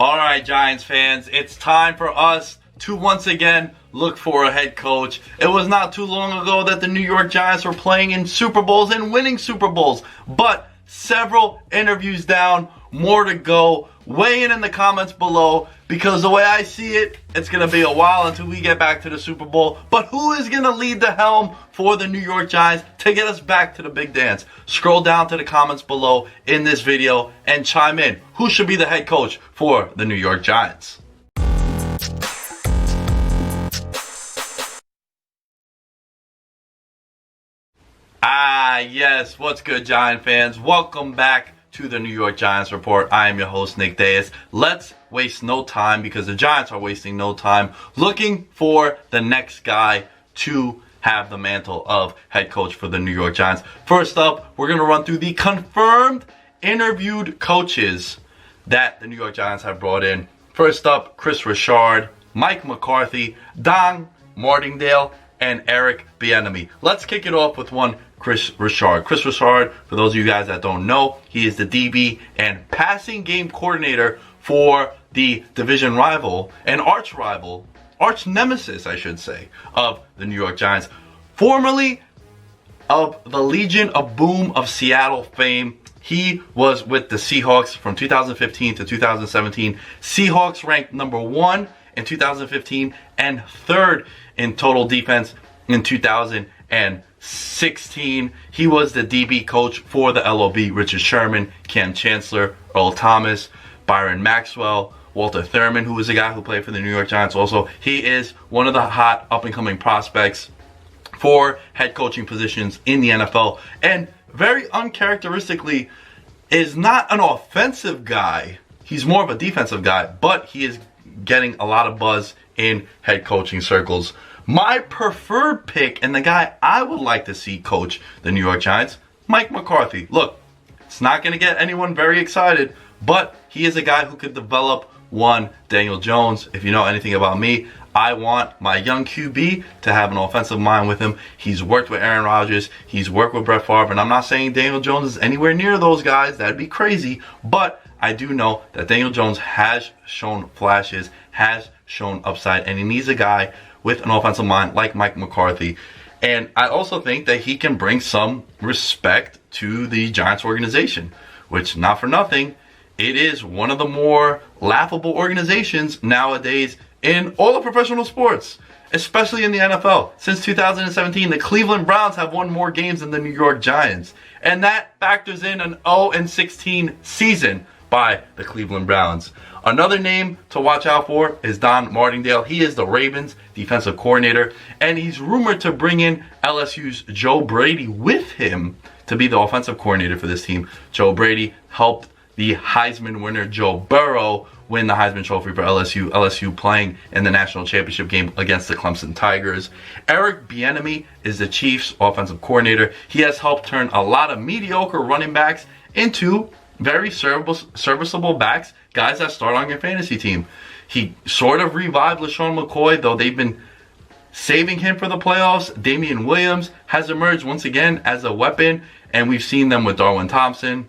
All right, Giants fans, it's time for us to once again look for a head coach. It was not too long ago that the New York Giants were playing in Super Bowls and winning Super Bowls, but several interviews down, more to go. Weigh in the comments below, because the way I see it, it's going to be a while until we get back to the Super Bowl. But who is going to lead the helm for the New York Giants to get us back to the big dance? Scroll down to the comments below in this video and chime in. Who should be the head coach for the New York Giants? Yes, what's good, Giant fans? Welcome back to the New York Giants Report. I am your host, Nick Deus. Let's waste no time, because the Giants are wasting no time looking for the next guy to have the mantle of head coach for the New York Giants. First up, we're going to run through the confirmed interviewed coaches that the New York Giants have brought in. First up, Kris Richard, Mike McCarthy, Don Martindale, and Eric Bieniemy. Let's kick it off with one Kris Richard. Kris Richard, for those of you guys that don't know, he is the DB and passing game coordinator for the division rival and arch nemesis, I should say, of the New York Giants. Formerly of the Legion of Boom of Seattle fame, he was with the Seahawks from 2015 to 2017. Seahawks ranked number 1 in 2015 and 3rd in total defense in 2016. He was the DB coach for the LOB. Richard Sherman, Cam Chancellor, Earl Thomas, Byron Maxwell, Walter Thurman, who was a guy who played for the New York Giants also. He is one of the hot up-and-coming prospects for head coaching positions in the NFL, and very uncharacteristically is not an offensive guy. He's more of a defensive guy, but he is getting a lot of buzz in head coaching circles. My preferred pick, and the guy I would like to see coach the New York Giants, Mike McCarthy. Look, it's not going to get anyone very excited, but he is a guy who could develop one Daniel Jones. If you know anything about me, I want my young QB to have an offensive mind with him. He's worked with Aaron Rodgers. He's worked with Brett Favre. And I'm not saying Daniel Jones is anywhere near those guys. That'd be crazy. But I do know that Daniel Jones has shown flashes, has shown upside, and he needs a guy with an offensive mind like Mike McCarthy. And I also think that he can bring some respect to the Giants organization, which, not for nothing, it is one of the more laughable organizations nowadays in all of professional sports, especially in the NFL. Since 2017, the Cleveland Browns have won more games than the New York Giants. And that factors in an 0-16 season by the Cleveland Browns. Another name to watch out for is Don Martindale. He is the Ravens defensive coordinator, and he's rumored to bring in LSU's Joe Brady with him to be the offensive coordinator for this team. Joe Brady helped the Heisman winner Joe Burrow win the Heisman Trophy for LSU. LSU playing in the national championship game against the Clemson Tigers. Eric Bieniemy is the Chiefs offensive coordinator. He has helped turn a lot of mediocre running backs into very serviceable backs, guys that start on your fantasy team. He sort of revived LaShawn McCoy, though they've been saving him for the playoffs. Damian Williams has emerged once again as a weapon, and we've seen them with Darwin Thompson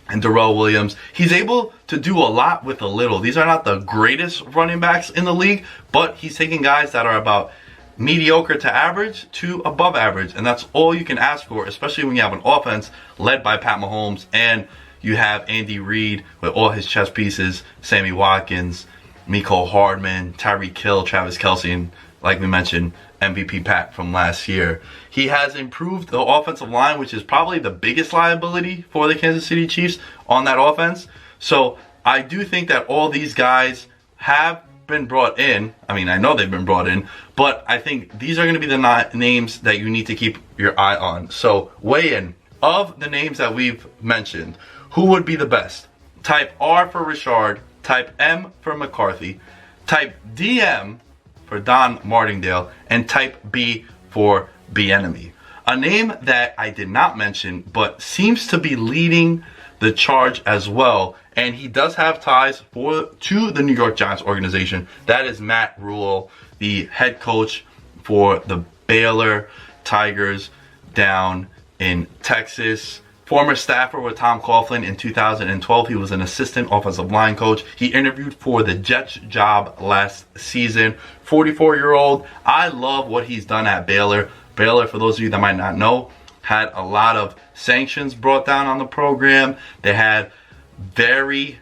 and Darrell Williams. He's able to do a lot with a little. These are not the greatest running backs in the league, but he's taking guys that are about mediocre to average to above average, and that's all you can ask for, especially when you have an offense led by Pat Mahomes and you have Andy Reid with all his chess pieces, Sammy Watkins, Mecole Hardman, Tyreek Hill, Travis Kelce, and like we mentioned, MVP Pat from last year. He has improved the offensive line, which is probably the biggest liability for the Kansas City Chiefs on that offense. So I do think that all these guys have been brought in. I mean, I know they've been brought in, but I think these are going to be the names that you need to keep your eye on. So weigh in. Of the names that we've mentioned, who would be the best? Type R for Richard, type M for McCarthy, type DM for Don Martindale, and type B for Bieniemy. A name that I did not mention, but seems to be leading the charge as well, and he does have ties to the New York Giants organization. That is Matt Rhule, the head coach for the Baylor Tigers down in Texas. Former staffer with Tom Coughlin in 2012. He was an assistant offensive line coach. He interviewed for the Jets job last season. 44-year-old. I love what he's done at Baylor. Baylor, for those of you that might not know, had a lot of sanctions brought down on the program. They had very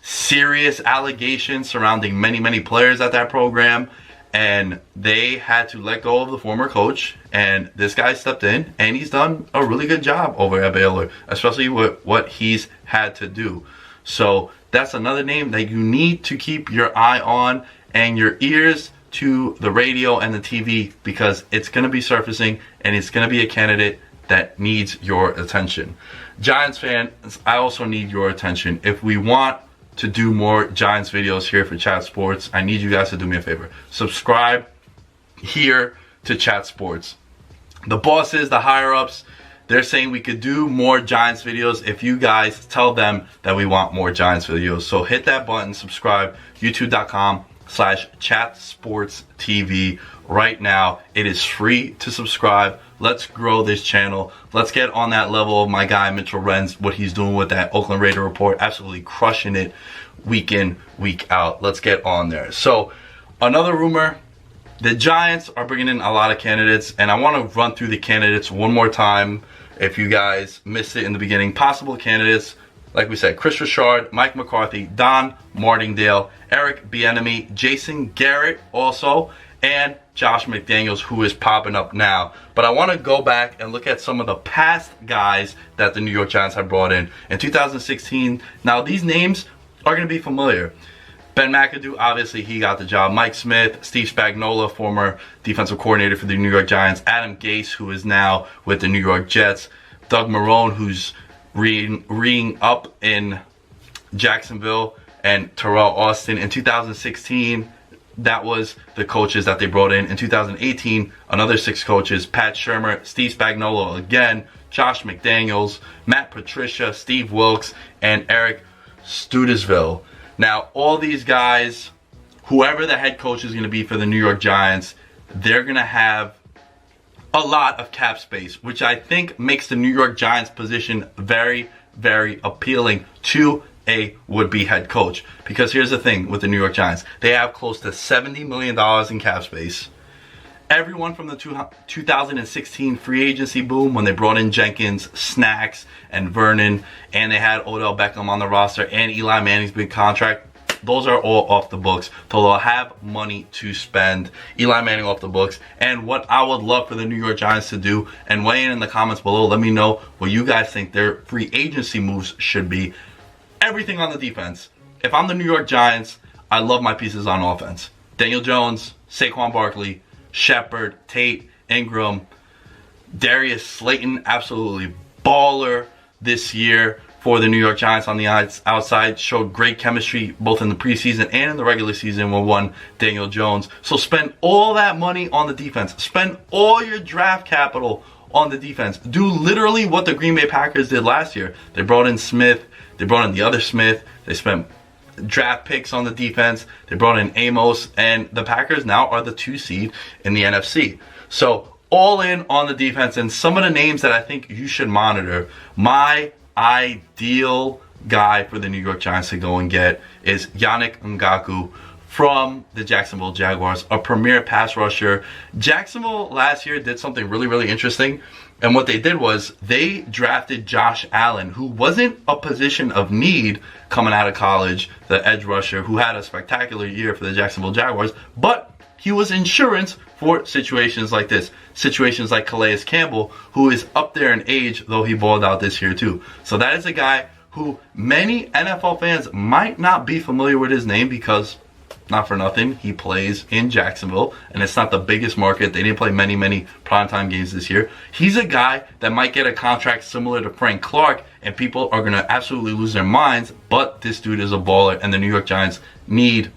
serious allegations surrounding many players at that program. And they had to let go of the former coach, and this guy stepped in, and he's done a really good job over at Baylor, especially with what he's had to do. So that's another name that you need to keep your eye on and your ears to the radio and the TV, because it's going to be surfacing, and it's going to be a candidate that needs your attention. Giants fans, I also need your attention. If we want to do more Giants videos here for Chat Sports, I need you guys to do me a favor. Subscribe here to Chat Sports. The bosses, the higher-ups, they're saying we could do more Giants videos if you guys tell them that we want more Giants videos. So hit that button, subscribe, youtube.com/chatsportstv right now. It is free to subscribe. Let's grow this channel. Let's get on that level of my guy Mitchell Renz, what he's doing with that Oakland Raider report, absolutely crushing it week in, week out. Let's get on there. So another rumor, the Giants are bringing in a lot of candidates, and I want to run through the candidates one more time if you guys missed it in the beginning. Possible candidates, like we said, Chris Richard, Mike McCarthy, Don Martingale, Eric Bieniemy, Jason Garrett also, and Josh McDaniels, who is popping up now. But I want to go back and look at some of the past guys that the New York Giants have brought in 2016. Now, these names are going to be familiar. Ben McAdoo, obviously, he got the job. Mike Smith, Steve Spagnuolo, former defensive coordinator for the New York Giants. Adam Gase, who is now with the New York Jets. Doug Marrone, who's reing up in Jacksonville. And Terrell Austin. In 2016, that was the coaches that they brought in. In 2018, another 6 coaches: Pat Shurmur, Steve Spagnuolo again, Josh McDaniels, Matt Patricia, Steve Wilks, and Eric Studesville. Now, all these guys, whoever the head coach is going to be for the New York Giants, they're going to have a lot of cap space, which I think makes the New York Giants position very appealing to a would-be head coach. Because here's the thing with the New York Giants. They have close to $70 million in cap space. Everyone from the 2016 free agency boom, when they brought in Jenkins, Snacks, and Vernon, and they had Odell Beckham on the roster, and Eli Manning's big contract, those are all off the books. So they'll have money to spend. Eli Manning off the books. And what I would love for the New York Giants to do, and weigh in the comments below, let me know what you guys think their free agency moves should be. Everything on the defense. If I'm the New York Giants, I love my pieces on offense. Daniel Jones, Saquon Barkley, Shepard, Tate, Ingram, Darius Slayton, absolutely baller this year for the New York Giants on the outside. Showed great chemistry both in the preseason and in the regular season with one Daniel Jones. So spend all that money on the defense. Spend all your draft capital on the defense. Do literally what the Green Bay Packers did last year. They brought in Smith. They brought in the other Smith. They spent draft picks on the defense. They brought in Amos. And the Packers now are the 2 seed in the NFC. So all in on the defense. And some of the names that I think you should monitor. My ideal guy for the New York Giants to go and get is Yannick Ngakoue from the Jacksonville Jaguars, a premier pass rusher. Jacksonville last year did something really interesting. And what they did was they drafted Josh Allen, who wasn't a position of need coming out of college, the edge rusher, who had a spectacular year for the Jacksonville Jaguars, but he was insurance for situations like this. Situations like Calais Campbell, who is up there in age, though he balled out this year too. So that is a guy who many NFL fans might not be familiar with his name because, not for nothing, he plays in Jacksonville, and it's not the biggest market. They didn't play many primetime games this year. He's a guy that might get a contract similar to Frank Clark, and people are going to absolutely lose their minds, but this dude is a baller, and the New York Giants need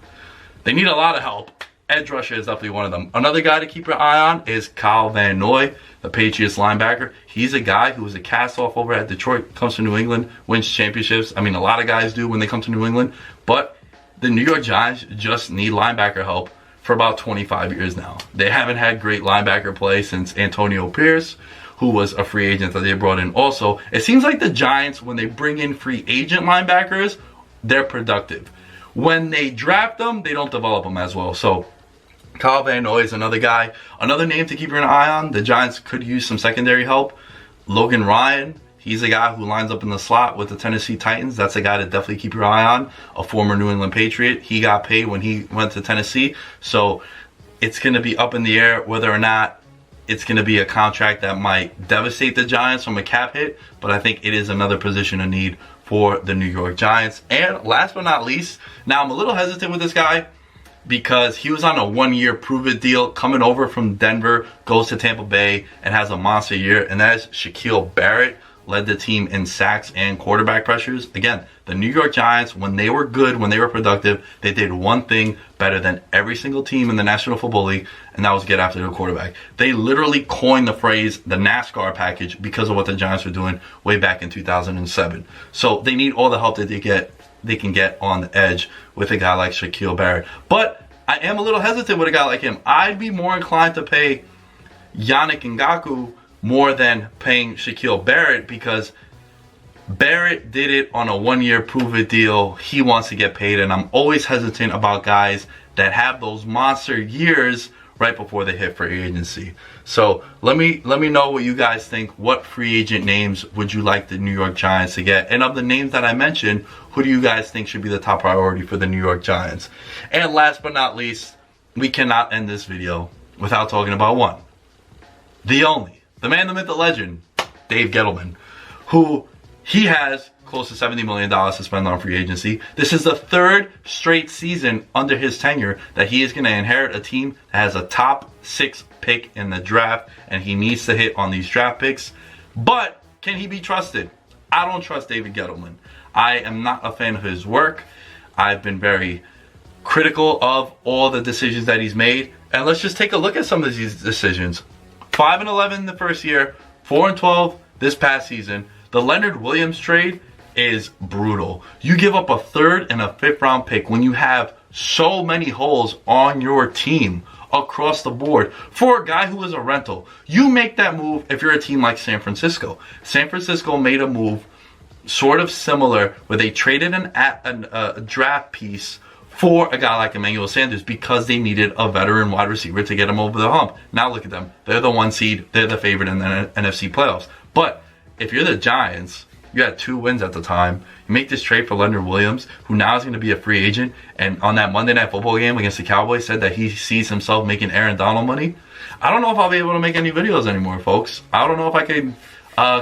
a lot of help. Edge rusher is definitely one of them. Another guy to keep your eye on is Kyle Van Noy, the Patriots linebacker. He's a guy who was a cast-off over at Detroit, comes to New England, wins championships. I mean, a lot of guys do when they come to New England, but the New York Giants just need linebacker help for about 25 years now. They haven't had great linebacker play since Antonio Pierce, who was a free agent that they brought in also. It seems like the Giants, when they bring in free agent linebackers, they're productive. When they draft them, they don't develop them as well. So Kyle Van Noy is another guy. Another name to keep an eye on. The Giants could use some secondary help. Logan Ryan. He's a guy who lines up in the slot with the Tennessee Titans. That's a guy to definitely keep your eye on. A former New England Patriot. He got paid when he went to Tennessee. So it's going to be up in the air whether or not it's going to be a contract that might devastate the Giants from a cap hit. But I think it is another position of need for the New York Giants. And last but not least, now I'm a little hesitant with this guy because he was on a 1-year prove-it deal, coming over from Denver, goes to Tampa Bay, and has a monster year. And that is Shaquille Barrett. Led the team in sacks and quarterback pressures. Again, the New York Giants, when they were good, when they were productive, they did one thing better than every single team in the National Football League, and that was get after the quarterback. They literally coined the phrase the NASCAR package because of what the Giants were doing way back in 2007. So they need all the help that they can get on the edge with a guy like Shaquille Barrett. But I am a little hesitant with a guy like him. I'd be more inclined to pay Yannick Ngakoue more than paying Shaquille Barrett because Barrett did it on a 1-year prove-it deal. He wants to get paid, and I'm always hesitant about guys that have those monster years right before they hit free agency. So let me know what you guys think. What free agent names would you like the New York Giants to get? And of the names that I mentioned, who do you guys think should be the top priority for the New York Giants? And last but not least, we cannot end this video without talking about one. The only. The man, the myth, the legend, Dave Gettleman, who he has close to $70 million to spend on free agency. This is the 3rd straight season under his tenure that he is going to inherit a team that has a top 6 pick in the draft, and he needs to hit on these draft picks. But can he be trusted? I don't trust David Gettleman. I am not a fan of his work. I've been very critical of all the decisions that he's made. And let's just take a look at some of these decisions. 5-11 the first year, 4-12 this past season. The Leonard Williams trade is brutal. You give up a 3rd and a 5th round pick when you have so many holes on your team across the board for a guy who is a rental. You make that move if you're a team like San Francisco. San Francisco made a move sort of similar where they traded a draft piece for a guy like Emmanuel Sanders because they needed a veteran wide receiver to get him over the hump. Now look at them. They're the 1 seed. They're the favorite in the NFC playoffs. But if you're the Giants, you had 2 wins at the time. You make this trade for Leonard Williams, who now is going to be a free agent, and on that Monday Night Football game against the Cowboys said that he sees himself making Aaron Donald money. I don't know if I'll be able to make any videos anymore, folks. I don't know if I can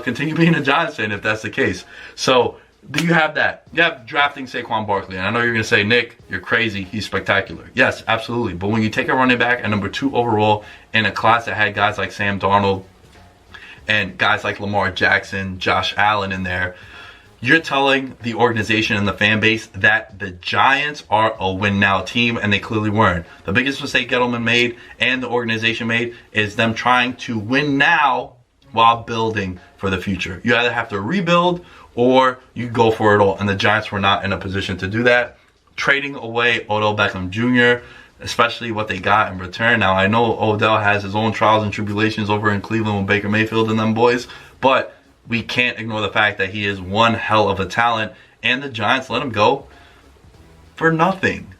continue being a Giants fan if that's the case. So you have that. You have drafting Saquon Barkley. And I know you're going to say, Nick, you're crazy. He's spectacular. Yes, absolutely. But when you take a running back at number 2 overall in a class that had guys like Sam Darnold and guys like Lamar Jackson, Josh Allen in there, you're telling the organization and the fan base that the Giants are a win-now team, and they clearly weren't. The biggest mistake Gettleman made and the organization made is them trying to win now while building for the future. You either have to rebuild or you go for it all. And the Giants were not in a position to do that. Trading away Odell Beckham Jr., especially what they got in return. Now, I know Odell has his own trials and tribulations over in Cleveland with Baker Mayfield and them boys, but we can't ignore the fact that he is one hell of a talent, and the Giants let him go for nothing.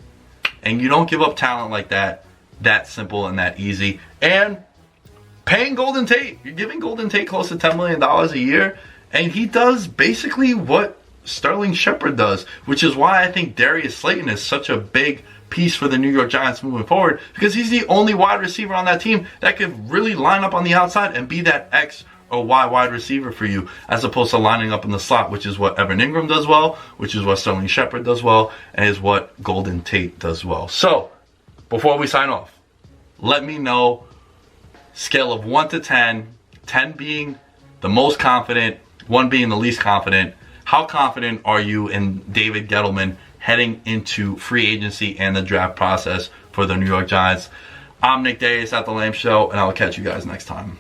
And you don't give up talent like that simple and that easy. And paying Golden Tate. You're giving Golden Tate close to $10 million a year, and he does basically what Sterling Shepard does, which is why I think Darius Slayton is such a big piece for the New York Giants moving forward, because he's the only wide receiver on that team that could really line up on the outside and be that X or Y wide receiver for you, as opposed to lining up in the slot, which is what Evan Ingram does well, which is what Sterling Shepard does well, and is what Golden Tate does well. So, before we sign off, let me know, scale of 1 to 10, 10 being the most confident, 1 being the least confident, how confident are you in David Gettleman heading into free agency and the draft process for the New York Giants? I'm Nick Dayes at The Lamb Show, and I'll catch you guys next time.